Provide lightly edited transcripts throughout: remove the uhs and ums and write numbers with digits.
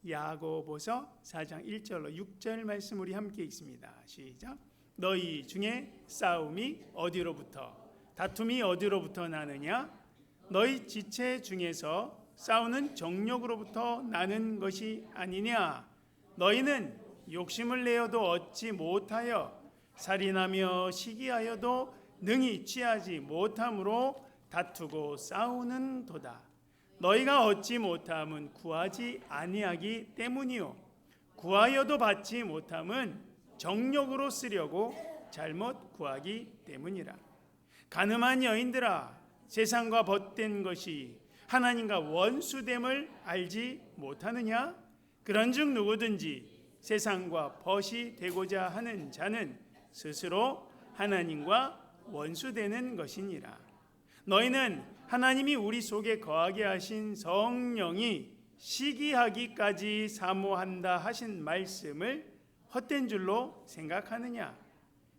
야고보서 4장 1절로 6절 말씀 우리 함께 읽습니다. 시작. 너희 중에 싸움이 어디로부터 다툼이 어디로부터 나느냐? 너희 지체 중에서 싸우는 정욕으로부터 나는 것이 아니냐? 너희는 욕심을 내어도 얻지 못하여 살인하며 시기하여도 능히 취하지 못함으로 다투고 싸우는 도다. 너희가 얻지 못함은 구하지 아니하기 때문이요 구하여도 받지 못함은 정욕으로 쓰려고 잘못 구하기 때문이라. 간음한 여인들아, 세상과 벗된 것이 하나님과 원수됨을 알지 못하느냐? 그런즉 누구든지 세상과 벗이 되고자 하는 자는 스스로 하나님과 원수되는 것이니라. 너희는 하나님이 우리 속에 거하게 하신 성령이 시기하기까지 사모한다 하신 말씀을 헛된 줄로 생각하느냐?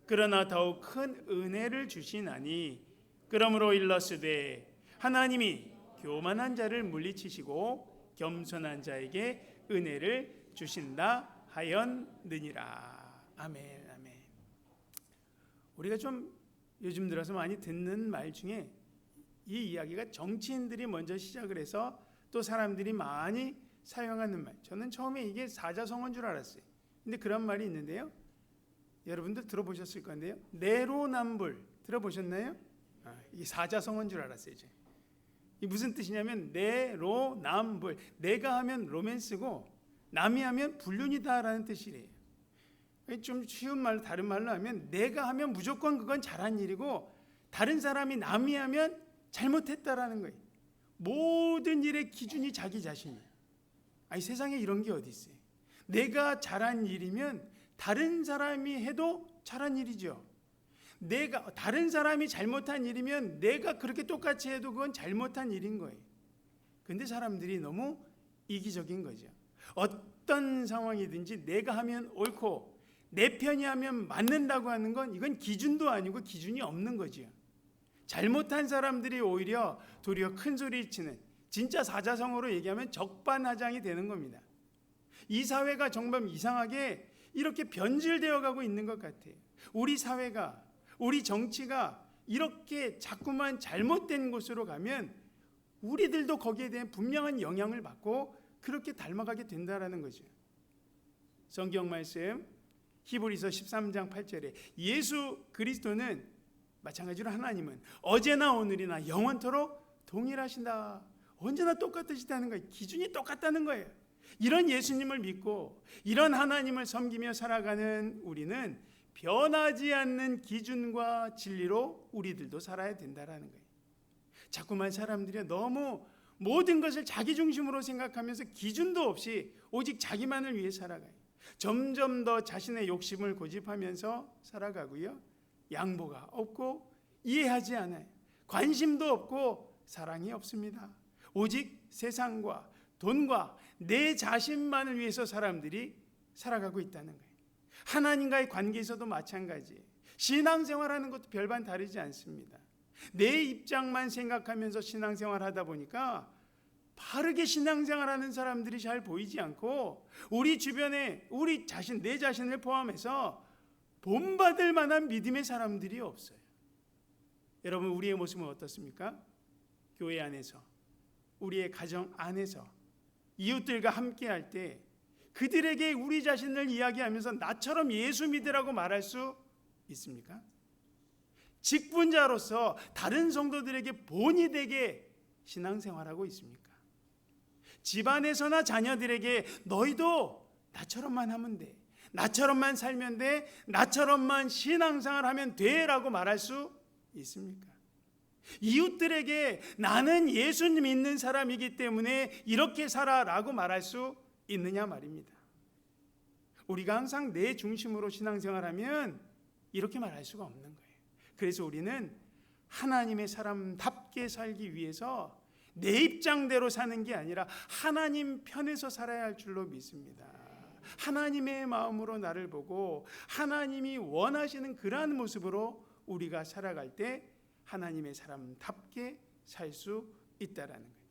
그러나 더욱 큰 은혜를 주시나니 그러므로 일러스되 하나님이 교만한 자를 물리치시고 겸손한 자에게 은혜를 주신다 하였느니라. 아멘. 아멘. 우리가 좀 요즘 들어서 많이 듣는 말 중에 이 이야기가 정치인들이 먼저 시작을 해서 또 사람들이 많이 사용하는 말. 저는 처음에 이게 사자성어인 줄 알았어요. 근데 그런 말이 있는데요. 여러분들 들어보셨을 건데요. 내로남불 들어보셨나요? 이게 사자성어인 줄 알았어요. 이제. 이 무슨 뜻이냐면 내로남불. 내가 하면 로맨스고 남이 하면 불륜이다라는 뜻이래요. 좀 쉬운 말로 다른 말로 하면 내가 하면 무조건 그건 잘한 일이고 다른 사람이 남이 하면 잘못했다라는 거예요. 모든 일의 기준이 자기 자신이에요. 아니 세상에 이런 게 어디 있어요. 내가 잘한 일이면 다른 사람이 해도 잘한 일이죠. 내가 다른 사람이 잘못한 일이면 내가 그렇게 똑같이 해도 그건 잘못한 일인 거예요. 근데 사람들이 너무 이기적인 거죠. 어떤 상황이든지 내가 하면 옳고 내 편이 하면 맞는다고 하는 건 이건 기준도 아니고 기준이 없는 거죠. 잘못한 사람들이 오히려 도리어 큰 소리 치는 진짜 사자성어로 얘기하면 적반하장이 되는 겁니다. 이 사회가 정말 이상하게 이렇게 변질되어 가고 있는 것 같아요. 우리 사회가 우리 정치가 이렇게 자꾸만 잘못된 곳으로 가면 우리들도 거기에 대한 분명한 영향을 받고 그렇게 닮아가게 된다라는 거죠. 성경 말씀 히브리서 13장 8절에 예수 그리스도는 마찬가지로 하나님은 어제나 오늘이나 영원토록 동일하신다. 언제나 똑같으시다는 거예요. 기준이 똑같다는 거예요. 이런 예수님을 믿고 이런 하나님을 섬기며 살아가는 우리는 변하지 않는 기준과 진리로 우리들도 살아야 된다는 거예요. 자꾸만 사람들이 너무 모든 것을 자기 중심으로 생각하면서 기준도 없이 오직 자기만을 위해 살아가요. 점점 더 자신의 욕심을 고집하면서 살아가고요. 양보가 없고 이해하지 않아요. 관심도 없고 사랑이 없습니다. 오직 세상과 돈과 내 자신만을 위해서 사람들이 살아가고 있다는 거예요. 하나님과의 관계에서도 마찬가지예요. 신앙생활하는 것도 별반 다르지 않습니다. 내 입장만 생각하면서 신앙생활하다 보니까 바르게 신앙생활하는 사람들이 잘 보이지 않고 우리 주변에 우리 자신, 내 자신을 포함해서 본받을 만한 믿음의 사람들이 없어요. 여러분 우리의 모습은 어떻습니까? 교회 안에서 우리의 가정 안에서 이웃들과 함께할 때 그들에게 우리 자신을 이야기하면서 나처럼 예수 믿으라고 말할 수 있습니까? 직분자로서 다른 성도들에게 본이 되게 신앙생활하고 있습니까? 집안에서나 자녀들에게 너희도 나처럼만 하면 돼, 나처럼만 살면 돼, 나처럼만 신앙생활 하면 돼 라고 말할 수 있습니까? 이웃들에게 나는 예수 믿는 사람이기 때문에 이렇게 살아라고 말할 수 있느냐 말입니다. 우리가 항상 내 중심으로 신앙생활하면 이렇게 말할 수가 없는 거예요. 그래서 우리는 하나님의 사람답게 살기 위해서 내 입장대로 사는 게 아니라 하나님 편에서 살아야 할 줄로 믿습니다. 하나님의 마음으로 나를 보고 하나님이 원하시는 그러한 모습으로 우리가 살아갈 때 하나님의 사람답게 살 수 있다라는 거예요.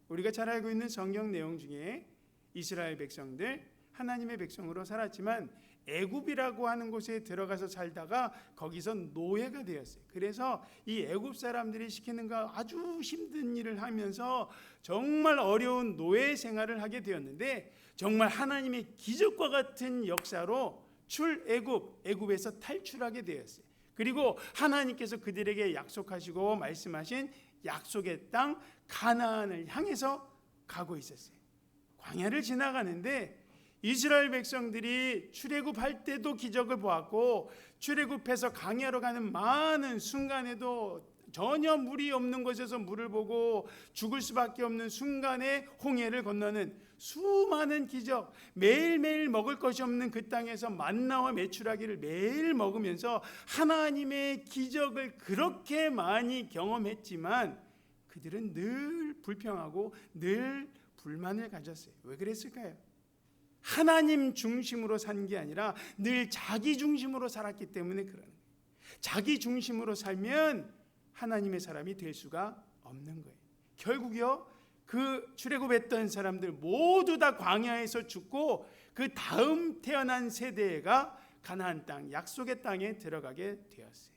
우리가 잘 알고 있는 성경 내용 중에 이스라엘 백성들 하나님의 백성으로 살았지만 애굽이라고 하는 곳에 들어가서 살다가 거기서 노예가 되었어요. 그래서 이 애굽 사람들이 시키는 거 아주 힘든 일을 하면서 정말 어려운 노예 생활을 하게 되었는데, 정말 하나님의 기적과 같은 역사로 애굽에서 탈출하게 되었어요. 그리고 하나님께서 그들에게 약속하시고 말씀하신 약속의 땅 가나안을 향해서 가고 있었어요. 광야를 지나가는데 이스라엘 백성들이 출애굽할 때도 기적을 보았고, 출애굽해서 광야로 가는 많은 순간에도 전혀 물이 없는 곳에서 물을 보고 죽을 수밖에 없는 순간에 홍해를 건너는 수많은 기적, 매일매일 먹을 것이 없는 그 땅에서 만나와 메추라기를 매일 먹으면서 하나님의 기적을 그렇게 많이 경험했지만 그들은 늘 불평하고 늘 불만을 가졌어요. 왜 그랬을까요? 하나님 중심으로 산 게 아니라 늘 자기 중심으로 살았기 때문에 그러는 거예요. 자기 중심으로 살면 하나님의 사람이 될 수가 없는 거예요. 결국요, 그 출애굽했던 사람들 모두 다 광야에서 죽고 그 다음 태어난 세대가 가나안 땅, 약속의 땅에 들어가게 되었어요.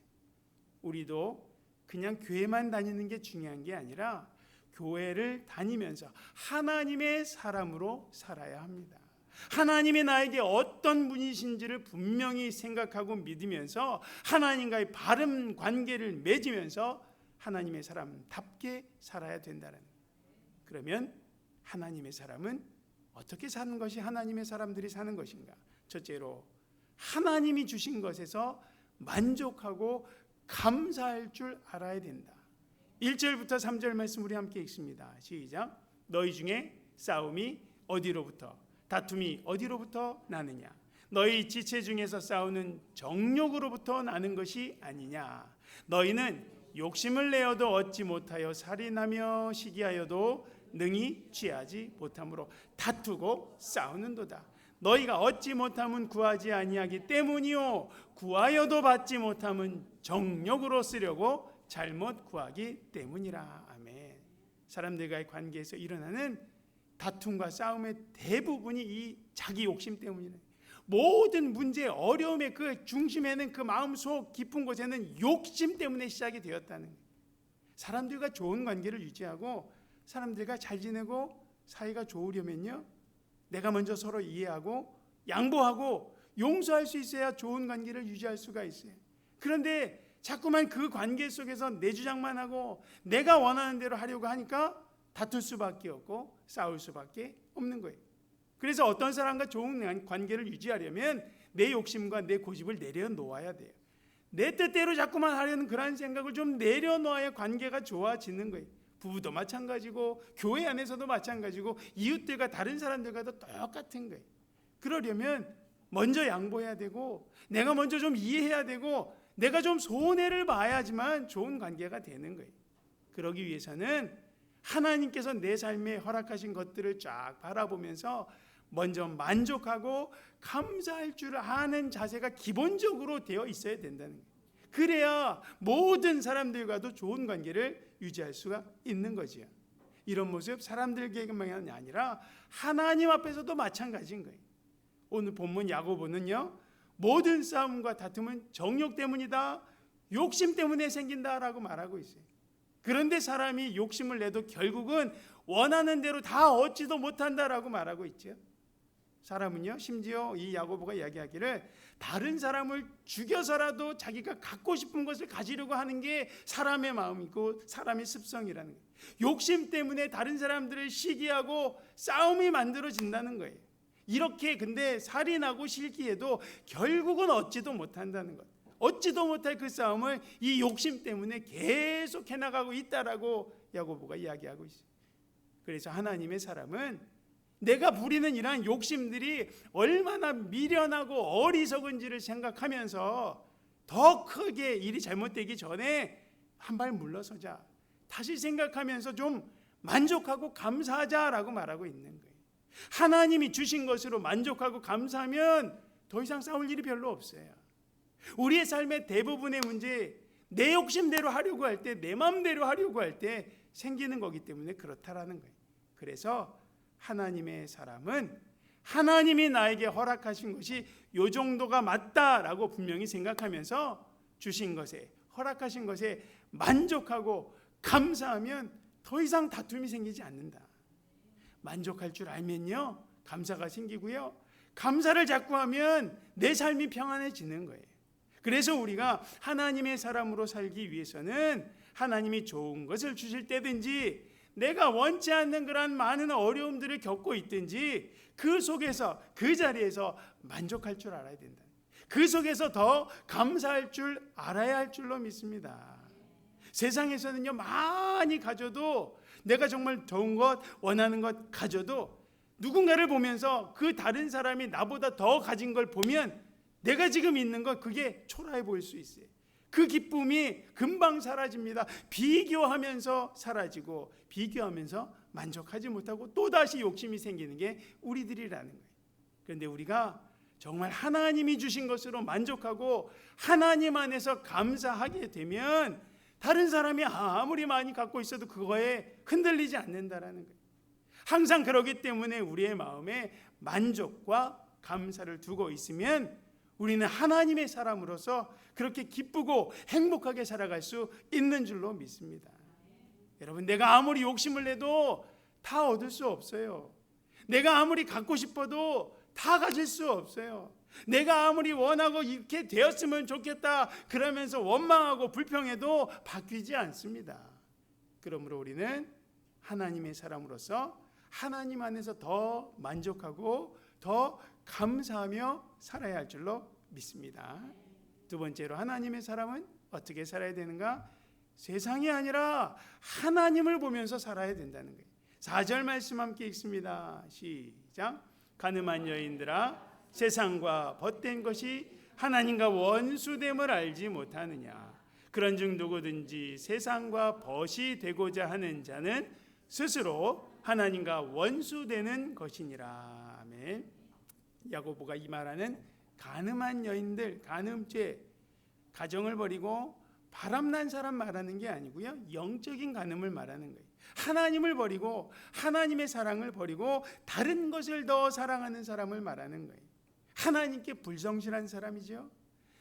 우리도 그냥 교회만 다니는 게 중요한 게 아니라 교회를 다니면서 하나님의 사람으로 살아야 합니다. 하나님이 나에게 어떤 분이신지를 분명히 생각하고 믿으면서 하나님과의 바른 관계를 맺으면서 하나님의 사람답게 살아야 된다는 거예요. 그러면 하나님의 사람은 어떻게 사는 것이 하나님의 사람들이 사는 것인가? 첫째로 하나님이 주신 것에서 만족하고 감사할 줄 알아야 된다. 1절부터 3절 말씀 우리 함께 읽습니다. 시작. 너희 중에 싸움이 어디로부터, 다툼이 어디로부터 나느냐? 너희 지체 중에서 싸우는 정욕으로부터 나는 것이 아니냐? 너희는 욕심을 내어도 얻지 못하여 살인하며 시기하여도 능히 취하지 못함으로 다투고 싸우는도다. 너희가 얻지 못함은 구하지 아니하기 때문이요, 구하여도 받지 못함은 정욕으로 쓰려고 잘못 구하기 때문이라. 아멘. 사람들과의 관계에서 일어나는 다툼과 싸움의 대부분이 이 자기 욕심 때문이에요. 모든 문제의 어려움의 그 중심에는, 그 마음속 깊은 곳에는 욕심 때문에 시작이 되었다는 거예요. 사람들과 좋은 관계를 유지하고 사람들과 잘 지내고 사이가 좋으려면요, 내가 먼저 서로 이해하고 양보하고 용서할 수 있어야 좋은 관계를 유지할 수가 있어요. 그런데 자꾸만 그 관계 속에서 내 주장만 하고 내가 원하는 대로 하려고 하니까 다툴 수밖에 없고 싸울 수밖에 없는 거예요. 그래서 어떤 사람과 좋은 관계를 유지하려면 내 욕심과 내 고집을 내려놓아야 돼요. 내 뜻대로 자꾸만 하려는 그런 생각을 좀 내려놓아야 관계가 좋아지는 거예요. 부부도 마찬가지고 교회 안에서도 마찬가지고 이웃들과 다른 사람들과도 똑같은 거예요. 그러려면 먼저 양보해야 되고 내가 먼저 좀 이해해야 되고 내가 좀 손해를 봐야지만 좋은 관계가 되는 거예요. 그러기 위해서는 하나님께서 내 삶에 허락하신 것들을 쫙 바라보면서 먼저 만족하고 감사할 줄 아는 자세가 기본적으로 되어 있어야 된다는 거예요. 그래야 모든 사람들과도 좋은 관계를 유지할 수가 있는 거지요. 이런 모습 사람들에게만 아니라 하나님 앞에서도 마찬가지인 거예요. 오늘 본문 야고보는요, 모든 싸움과 다툼은 정욕 때문이다, 욕심 때문에 생긴다라고 말하고 있어요. 그런데 사람이 욕심을 내도 결국은 원하는 대로 다 얻지도 못한다라고 말하고 있죠. 사람은요, 심지어 이 야고보가 이야기하기를 다른 사람을 죽여서라도 자기가 갖고 싶은 것을 가지려고 하는 게 사람의 마음이고 사람의 습성이라는 거예요. 욕심 때문에 다른 사람들을 시기하고 싸움이 만들어진다는 거예요. 이렇게 근데 살인하고 실기해도 결국은 얻지도 못한다는 것. 얻지도 못할 그 싸움을 이 욕심 때문에 계속 해나가고 있다라고 야고보가 이야기하고 있어요. 그래서 하나님의 사람은 내가 부리는 이러한 욕심들이 얼마나 미련하고 어리석은지를 생각하면서 더 크게 일이 잘못되기 전에 한 발 물러서자, 다시 생각하면서 좀 만족하고 감사하자라고 말하고 있는 거예요. 하나님이 주신 것으로 만족하고 감사하면 더 이상 싸울 일이 별로 없어요. 우리의 삶의 대부분의 문제, 내 욕심대로 하려고 할 때, 내 마음대로 하려고 할 때 생기는 거기 때문에 그렇다라는 거예요. 그래서 하나님의 사람은 하나님이 나에게 허락하신 것이 요 정도가 맞다라고 분명히 생각하면서 주신 것에, 허락하신 것에 만족하고 감사하면 더 이상 다툼이 생기지 않는다. 만족할 줄 알면요, 감사가 생기고요, 감사를 자꾸 하면 내 삶이 평안해지는 거예요. 그래서 우리가 하나님의 사람으로 살기 위해서는 하나님이 좋은 것을 주실 때든지 내가 원치 않는 그런 많은 어려움들을 겪고 있든지 그 속에서, 그 자리에서 만족할 줄 알아야 된다. 그 속에서 더 감사할 줄 알아야 할 줄로 믿습니다. 세상에서는요, 많이 가져도, 내가 정말 좋은 것, 원하는 것 가져도 누군가를 보면서 그 다른 사람이 나보다 더 가진 걸 보면 내가 지금 있는 것, 그게 초라해 보일 수 있어요. 그 기쁨이 금방 사라집니다. 비교하면서 사라지고 비교하면서 만족하지 못하고 또다시 욕심이 생기는 게 우리들이라는 거예요. 그런데 우리가 정말 하나님이 주신 것으로 만족하고 하나님 안에서 감사하게 되면 다른 사람이 아무리 많이 갖고 있어도 그거에 흔들리지 않는다라는 거예요. 항상 그러기 때문에 우리의 마음에 만족과 감사를 두고 있으면 우리는 하나님의 사람으로서 그렇게 기쁘고 행복하게 살아갈 수 있는 줄로 믿습니다. 여러분, 내가 아무리 욕심을 내도 다 얻을 수 없어요. 내가 아무리 갖고 싶어도 다 가질 수 없어요. 내가 아무리 원하고 이렇게 되었으면 좋겠다 그러면서 원망하고 불평해도 바뀌지 않습니다. 그러므로 우리는 하나님의 사람으로서 하나님 안에서 더 만족하고 더 감사하며 살아야 할 줄로 믿습니다. 두 번째로, 하나님의 사람은 어떻게 살아야 되는가? 세상이 아니라 하나님을 보면서 살아야 된다는 거예요. 4절 말씀 함께 읽습니다. 시작. 가늠한 여인들아, 세상과 벗된 것이 하나님과 원수됨을 알지 못하느냐? 그런즉 누구든지 세상과 벗이 되고자 하는 자는 스스로 하나님과 원수되는 것이니라. 아멘. 야고보가 이 말하는 가늠한 여인들, 간음죄, 가정을 버리고 바람난 사람 말하는 게 아니고요, 영적인 간음을 말하는 거예요. 하나님을 버리고 하나님의 사랑을 버리고 다른 것을 더 사랑하는 사람을 말하는 거예요. 하나님께 불성실한 사람이죠.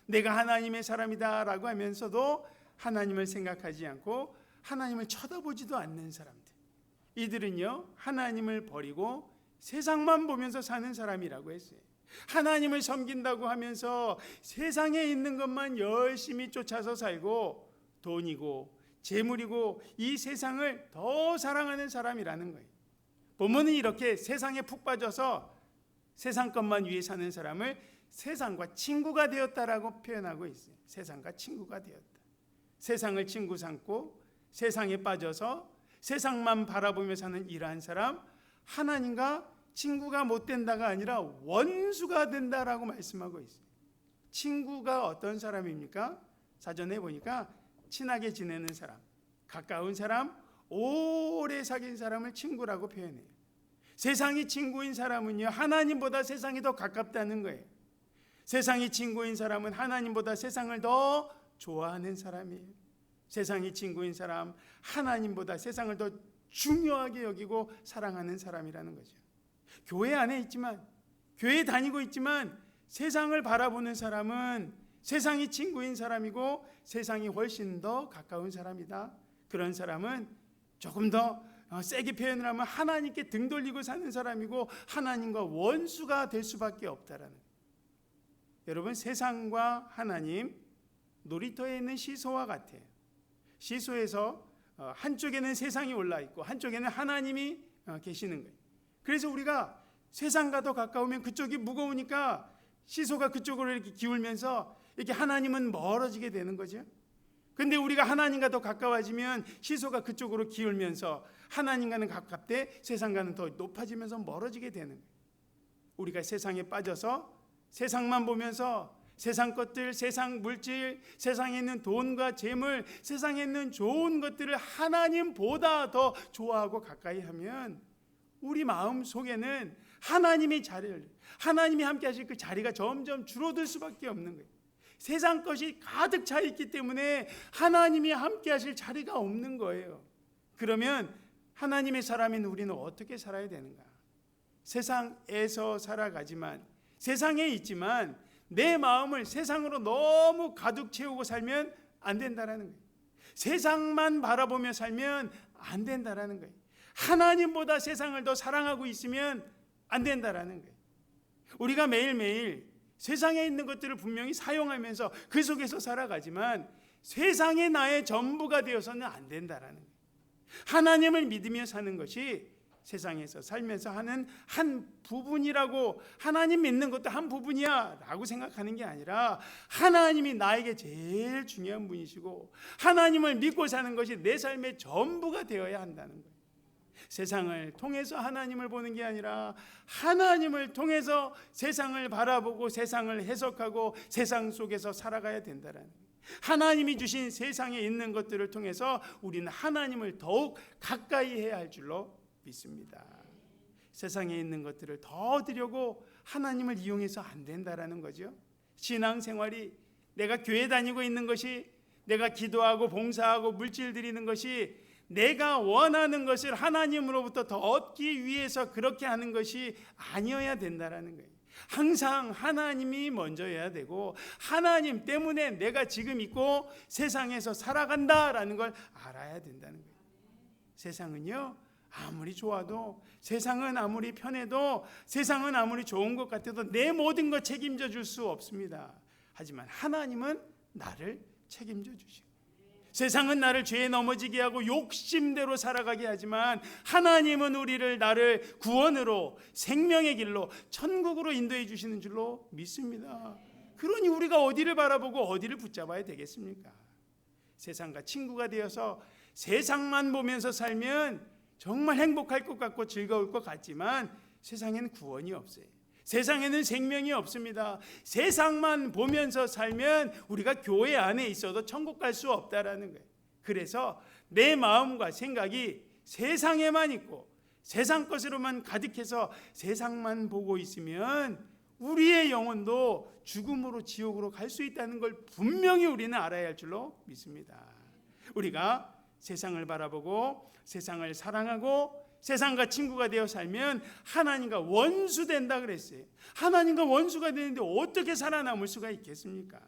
내가 하나님의 사람이다 라고 하면서도 하나님을 생각하지 않고 하나님을 쳐다보지도 않는 사람들, 이들은요, 하나님을 버리고 세상만 보면서 사는 사람이라고 했어요. 하나님을 섬긴다고 하면서 세상에 있는 것만 열심히 쫓아서 살고 돈이고 재물이고 이 세상을 더 사랑하는 사람이라는 거예요. 본문은 이렇게 세상에 푹 빠져서 세상 것만 위해 사는 사람을 세상과 친구가 되었다라고 표현하고 있어요. 세상과 친구가 되었다. 세상을 친구 삼고 세상에 빠져서 세상만 바라보며 사는 이러한 사람, 하나님과 친구가 못 된다가 아니라 원수가 된다라고 말씀하고 있어요. 친구가 어떤 사람입니까? 사전에 보니까 친하게 지내는 사람, 가까운 사람, 오래 사귄 사람을 친구라고 표현해요. 세상이 친구인 사람은요, 하나님보다 세상이 더 가깝다는 거예요. 세상이 친구인 사람은 하나님보다 세상을 더 좋아하는 사람이에요. 세상이 친구인 사람, 하나님보다 세상을 더 중요하게 여기고 사랑하는 사람이라는 거죠. 교회 안에 있지만, 교회 다니고 있지만 세상을 바라보는 사람은 세상이 친구인 사람이고 세상이 훨씬 더 가까운 사람이다. 그런 사람은 조금 더 세게 표현을 하면 하나님께 등 돌리고 사는 사람이고 하나님과 원수가 될 수밖에 없다라는. 여러분, 세상과 하나님, 놀이터에 있는 시소와 같아요. 시소에서 한쪽에는 세상이 올라 있고 한쪽에는 하나님이 계시는 거예요. 그래서 우리가 세상과 더 가까우면 그쪽이 무거우니까 시소가 그쪽으로 이렇게 기울면서 이렇게 하나님은 멀어지게 되는 거죠. 근데 우리가 하나님과 더 가까워지면 시소가 그쪽으로 기울면서 하나님과는 가깝되 세상과는 더 높아지면서 멀어지게 되는 거예요. 우리가 세상에 빠져서 세상만 보면서 세상 것들, 세상 물질, 세상에 있는 돈과 재물, 세상에 있는 좋은 것들을 하나님보다 더 좋아하고 가까이 하면 우리 마음 속에는 하나님의 자리를, 하나님이 함께 하실 그 자리가 점점 줄어들 수밖에 없는 거예요. 세상 것이 가득 차 있기 때문에 하나님이 함께 하실 자리가 없는 거예요. 그러면 하나님의 사람인 우리는 어떻게 살아야 되는가? 세상에서 살아가지만, 세상에 있지만 내 마음을 세상으로 너무 가득 채우고 살면 안 된다라는 거예요. 세상만 바라보며 살면 안 된다라는 거예요. 하나님보다 세상을 더 사랑하고 있으면 안 된다라는 거예요. 우리가 매일매일 세상에 있는 것들을 분명히 사용하면서 그 속에서 살아가지만 세상이 나의 전부가 되어서는 안 된다라는 거예요. 하나님을 믿으며 사는 것이 세상에서 살면서 하는 한 부분이라고, 하나님 믿는 것도 한 부분이야 라고 생각하는 게 아니라 하나님이 나에게 제일 중요한 분이시고 하나님을 믿고 사는 것이 내 삶의 전부가 되어야 한다는 거예요. 세상을 통해서 하나님을 보는 게 아니라 하나님을 통해서 세상을 바라보고 세상을 해석하고 세상 속에서 살아가야 된다는 거예요. 하나님이 주신 세상에 있는 것들을 통해서 우리는 하나님을 더욱 가까이 해야 할 줄로 믿습니다. 세상에 있는 것들을 더 얻으려고 하나님을 이용해서 안 된다라는 거죠. 신앙생활이, 내가 교회 다니고 있는 것이, 내가 기도하고 봉사하고 물질 드리는 것이 내가 원하는 것을 하나님으로부터 더 얻기 위해서 그렇게 하는 것이 아니어야 된다라는 거예요. 항상 하나님이 먼저여야 되고 하나님 때문에 내가 지금 있고 세상에서 살아간다라는 걸 알아야 된다는 거예요. 세상은요, 아무리 좋아도, 세상은 아무리 편해도, 세상은 아무리 좋은 것 같아도 내 모든 것 책임져 줄 수 없습니다. 하지만 하나님은 나를 책임져 주시고, 세상은 나를 죄에 넘어지게 하고 욕심대로 살아가게 하지만 하나님은 나를 구원으로, 생명의 길로, 천국으로 인도해 주시는 줄로 믿습니다. 그러니 우리가 어디를 바라보고 어디를 붙잡아야 되겠습니까? 세상과 친구가 되어서 세상만 보면서 살면 정말 행복할 것 같고 즐거울 것 같지만 세상에는 구원이 없어요. 세상에는 생명이 없습니다. 세상만 보면서 살면 우리가 교회 안에 있어도 천국 갈 수 없다라는 거예요. 그래서 내 마음과 생각이 세상에만 있고 세상 것으로만 가득해서 세상만 보고 있으면 우리의 영혼도 죽음으로 지옥으로 갈 수 있다는 걸 분명히 우리는 알아야 할 줄로 믿습니다. 우리가 세상을 바라보고 세상을 사랑하고 세상과 친구가 되어 살면 하나님과 원수 된다 그랬어요. 하나님과 원수가 되는데 어떻게 살아남을 수가 있겠습니까?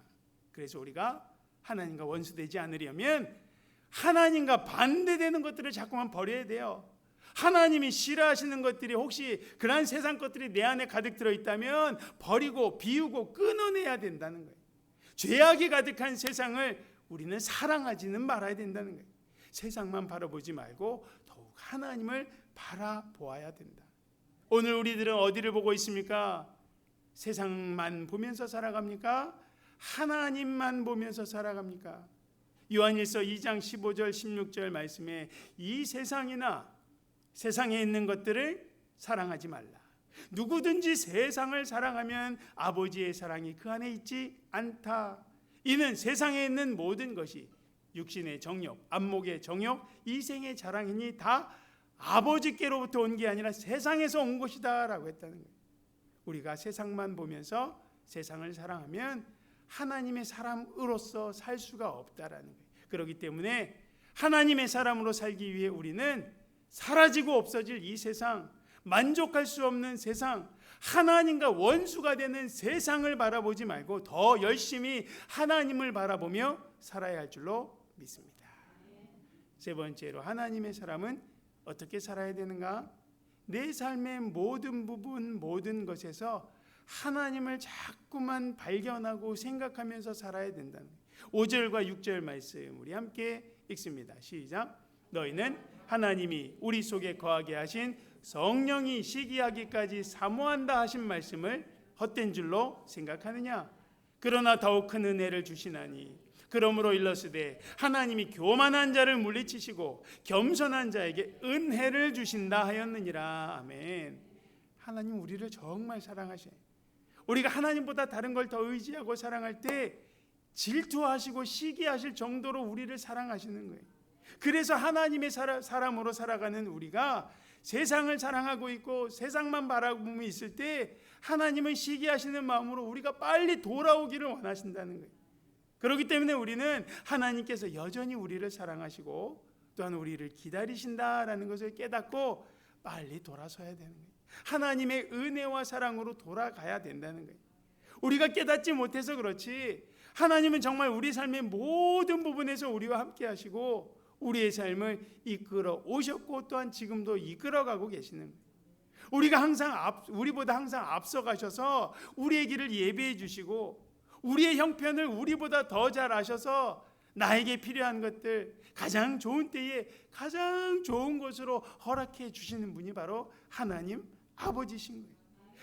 그래서 우리가 하나님과 원수 되지 않으려면 하나님과 반대되는 것들을 자꾸만 버려야 돼요. 하나님이 싫어하시는 것들이 혹시 그러한 세상 것들이 내 안에 가득 들어있다면 버리고 비우고 끊어내야 된다는 거예요. 죄악이 가득한 세상을 우리는 사랑하지는 말아야 된다는 거예요. 세상만 바라보지 말고 더욱 하나님을 바라보아야 된다. 오늘 우리들은 어디를 보고 있습니까? 세상만 보면서 살아갑니까? 하나님만 보면서 살아갑니까? 요한일서 2장 15절 16절 말씀에 이 세상이나 세상에 있는 것들을 사랑하지 말라. 누구든지 세상을 사랑하면 아버지의 사랑이 그 안에 있지 않다. 이는 세상에 있는 모든 것이 육신의 정욕, 안목의 정욕, 이생의 자랑이니 다 아버지께로부터 온 게 아니라 세상에서 온 것이다 라고 했다는 거예요. 우리가 세상만 보면서 세상을 사랑하면 하나님의 사람으로서 살 수가 없다라는 거예요. 그렇기 때문에 하나님의 사람으로 살기 위해 우리는 사라지고 없어질 이 세상, 만족할 수 없는 세상, 하나님과 원수가 되는 세상을 바라보지 말고 더 열심히 하나님을 바라보며 살아야 할 줄로 믿습니다. 세 번째로 하나님의 사람은 어떻게 살아야 되는가? 내 삶의 모든 부분, 모든 것에서 하나님을 자꾸만 발견하고 생각하면서 살아야 된다는 5절과 6절 말씀 우리 함께 읽습니다. 시작. 너희는 하나님이 우리 속에 거하게 하신 성령이 시기하기까지 사모한다 하신 말씀을 헛된 줄로 생각하느냐? 그러나 더욱 큰 은혜를 주시나니 그러므로 일러스되 하나님이 교만한 자를 물리치시고 겸손한 자에게 은혜를 주신다 하였느니라. 아멘. 하나님 우리를 정말 사랑하셔요. 우리가 하나님보다 다른 걸 더 의지하고 사랑할 때 질투하시고 시기하실 정도로 우리를 사랑하시는 거예요. 그래서 하나님의 사람으로 살아가는 우리가 세상을 사랑하고 있고 세상만 바라보며 있을 때 하나님은 시기하시는 마음으로 우리가 빨리 돌아오기를 원하신다는 거예요. 그렇기 때문에 우리는 하나님께서 여전히 우리를 사랑하시고 또한 우리를 기다리신다라는 것을 깨닫고 빨리 돌아서야 되는 거예요. 하나님의 은혜와 사랑으로 돌아가야 된다는 거예요. 우리가 깨닫지 못해서 그렇지 하나님은 정말 우리 삶의 모든 부분에서 우리와 함께 하시고 우리의 삶을 이끌어 오셨고 또한 지금도 이끌어가고 계시는 거예요. 우리보다 항상 앞서가셔서 우리의 길을 예비해 주시고 우리의 형편을 우리보다 더 잘 아셔서 나에게 필요한 것들 가장 좋은 때에 가장 좋은 것으로 허락해 주시는 분이 바로 하나님 아버지신 거예요.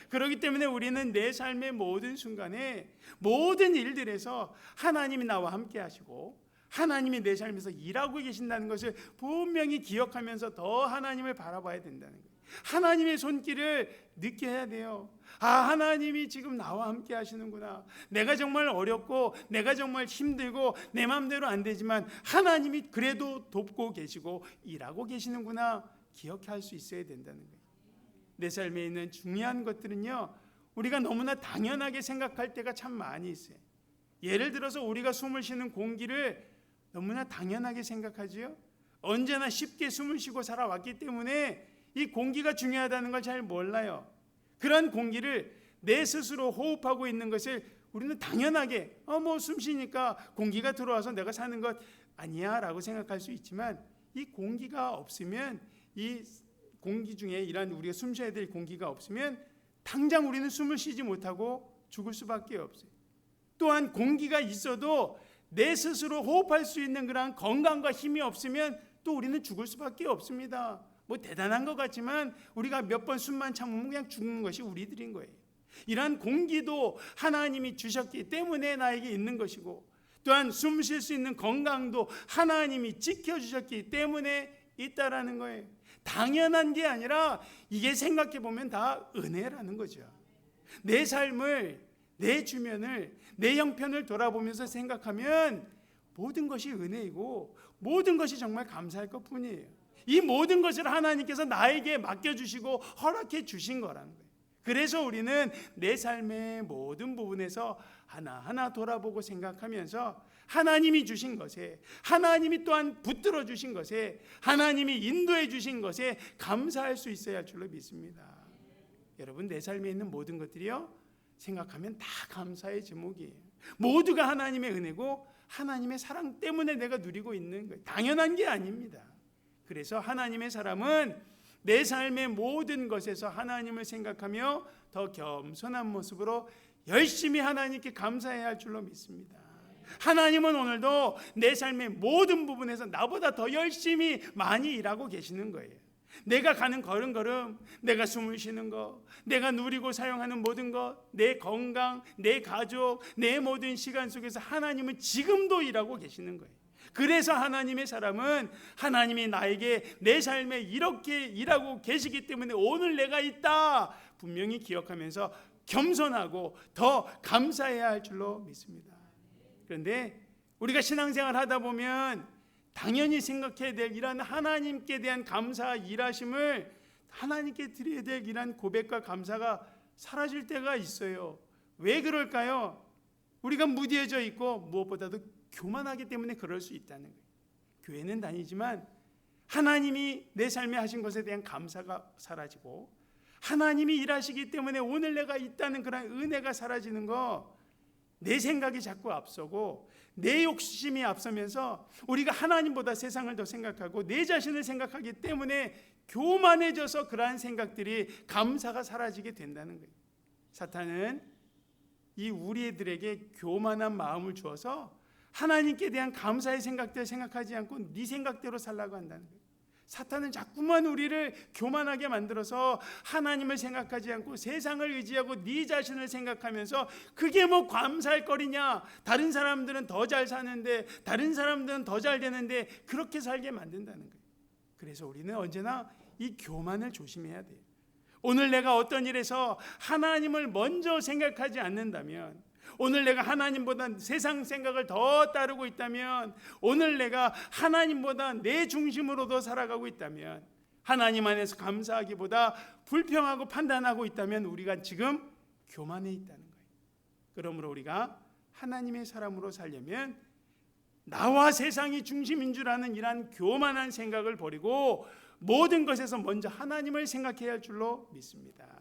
그렇기 때문에 우리는 내 삶의 모든 순간에 모든 일들에서 하나님이 나와 함께 하시고 하나님이 내 삶에서 일하고 계신다는 것을 분명히 기억하면서 더 하나님을 바라봐야 된다는 거예요. 하나님의 손길을 느껴야 돼요. 하나님이 지금 나와 함께 하시는구나. 내가 정말 어렵고 내가 정말 힘들고 내 마음대로 안 되지만 하나님이 그래도 돕고 계시고 일하고 계시는구나 기억할 수 있어야 된다는 거예요. 내 삶에 있는 중요한 것들은요 우리가 너무나 당연하게 생각할 때가 참 많이 있어요. 예를 들어서 우리가 숨을 쉬는 공기를 너무나 당연하게 생각하지요. 언제나 쉽게 숨을 쉬고 살아왔기 때문에 이 공기가 중요하다는 걸 잘 몰라요. 그런 공기를 내 스스로 호흡하고 있는 것을 우리는 당연하게 숨 쉬니까 공기가 들어와서 내가 사는 것 아니야 라고 생각할 수 있지만 이 공기가 없으면 이 공기 중에 이런 우리가 숨 쉬어야 될 공기가 없으면 당장 우리는 숨을 쉬지 못하고 죽을 수밖에 없어요. 또한 공기가 있어도 내 스스로 호흡할 수 있는 그런 건강과 힘이 없으면 또 우리는 죽을 수밖에 없습니다. 대단한 것 같지만 우리가 몇 번 숨만 참으면 그냥 죽는 것이 우리들인 거예요. 이러한 공기도 하나님이 주셨기 때문에 나에게 있는 것이고 또한 숨 쉴 수 있는 건강도 하나님이 지켜주셨기 때문에 있다라는 거예요. 당연한 게 아니라 이게 생각해 보면 다 은혜라는 거죠. 내 삶을, 내 주변을, 내 형편을 돌아보면서 생각하면 모든 것이 은혜이고 모든 것이 정말 감사할 것뿐이에요. 이 모든 것을 하나님께서 나에게 맡겨주시고 허락해 주신 거라는 거예요. 그래서 우리는 내 삶의 모든 부분에서 하나하나 돌아보고 생각하면서 하나님이 주신 것에, 하나님이 또한 붙들어 주신 것에, 하나님이 인도해 주신 것에 감사할 수 있어야 할 줄로 믿습니다. 여러분, 내 삶에 있는 모든 것들이요 생각하면 다 감사의 제목이에요. 모두가 하나님의 은혜고 하나님의 사랑 때문에 내가 누리고 있는 거예요. 당연한 게 아닙니다. 그래서 하나님의 사람은 내 삶의 모든 것에서 하나님을 생각하며 더 겸손한 모습으로 열심히 하나님께 감사해야 할 줄로 믿습니다. 하나님은 오늘도 내 삶의 모든 부분에서 나보다 더 열심히 많이 일하고 계시는 거예요. 내가 가는 걸음걸음, 내가 숨을 쉬는 것, 내가 누리고 사용하는 모든 것, 내 건강, 내 가족, 내 모든 시간 속에서 하나님은 지금도 일하고 계시는 거예요. 그래서 하나님의 사람은 하나님이 나에게 내 삶에 이렇게 일하고 계시기 때문에 오늘 내가 있다 분명히 기억하면서 겸손하고 더 감사해야 할 줄로 믿습니다. 그런데 우리가 신앙생활 하다 보면 당연히 생각해야 될 이런 하나님께 대한 감사 일하심을 하나님께 드려야 될 이런 고백과 감사가 사라질 때가 있어요. 왜 그럴까요? 우리가 무뎌져 있고 무엇보다도 교만하기 때문에 그럴 수 있다는 거예요. 교회는 다니지만 하나님이 내 삶에 하신 것에 대한 감사가 사라지고 하나님이 일하시기 때문에 오늘 내가 있다는 그런 은혜가 사라지는 거, 내 생각이 자꾸 앞서고 내 욕심이 앞서면서 우리가 하나님보다 세상을 더 생각하고 내 자신을 생각하기 때문에 교만해져서 그러한 생각들이 감사가 사라지게 된다는 거예요. 사탄은 이 우리들에게 교만한 마음을 주어서 하나님께 대한 감사의 생각들 생각하지 않고 네 생각대로 살라고 한다는 거예요. 사탄은 자꾸만 우리를 교만하게 만들어서 하나님을 생각하지 않고 세상을 의지하고 네 자신을 생각하면서 그게 뭐 감사할 거리냐, 다른 사람들은 더 잘 사는데, 다른 사람들은 더 잘 되는데 그렇게 살게 만든다는 거예요. 그래서 우리는 언제나 이 교만을 조심해야 돼요. 오늘 내가 어떤 일에서 하나님을 먼저 생각하지 않는다면, 오늘 내가 하나님보다 세상 생각을 더 따르고 있다면, 오늘 내가 하나님보다 내 중심으로 더 살아가고 있다면, 하나님 안에서 감사하기보다 불평하고 판단하고 있다면 우리가 지금 교만해 있다는 거예요. 그러므로 우리가 하나님의 사람으로 살려면 나와 세상이 중심인 줄 아는 이러한 교만한 생각을 버리고 모든 것에서 먼저 하나님을 생각해야 할 줄로 믿습니다.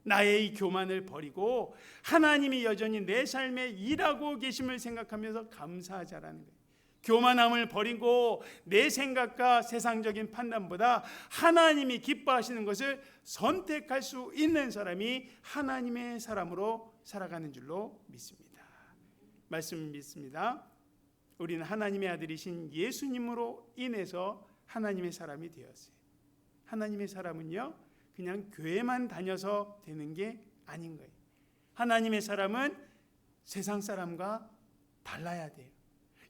나의 이 교만을 버리고 하나님이 여전히 내 삶에 일하고 계심을 생각하면서 감사하자라는 거예요. 교만함을 버리고 내 생각과 세상적인 판단보다 하나님이 기뻐하시는 것을 선택할 수 있는 사람이 하나님의 사람으로 살아가는 줄로 믿습니다. 말씀 믿습니다. 우리는 하나님의 아들이신 예수님으로 인해서 하나님의 사람이 되었어요. 하나님의 사람은요, 그냥 교회만 다녀서 되는 게 아닌 거예요. 하나님의 사람은 세상 사람과 달라야 돼요.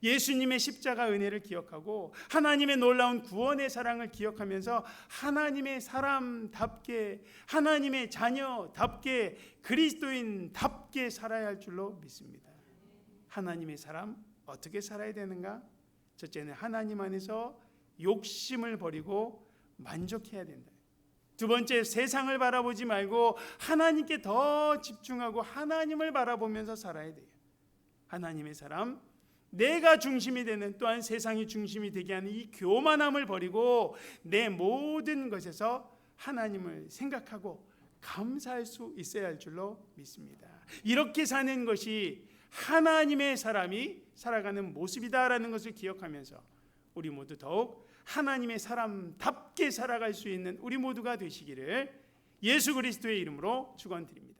예수님의 십자가 은혜를 기억하고 하나님의 놀라운 구원의 사랑을 기억하면서 하나님의 사람답게, 하나님의 자녀답게, 그리스도인답게 살아야 할 줄로 믿습니다. 하나님의 사람 어떻게 살아야 되는가? 첫째는 하나님 안에서 욕심을 버리고 만족해야 된다. 두 번째, 세상을 바라보지 말고 하나님께 더 집중하고 하나님을 바라보면서 살아야 돼요. 하나님의 사람, 내가 중심이 되는, 또한 세상이 중심이 되게 하는 이 교만함을 버리고 내 모든 것에서 하나님을 생각하고 감사할 수 있어야 할 줄로 믿습니다. 이렇게 사는 것이 하나님의 사람이 살아가는 모습이다라는 것을 기억하면서 우리 모두 더욱 하나님의 사람답게 살아갈 수 있는 우리 모두가 되시기를 예수 그리스도의 이름으로 축원드립니다.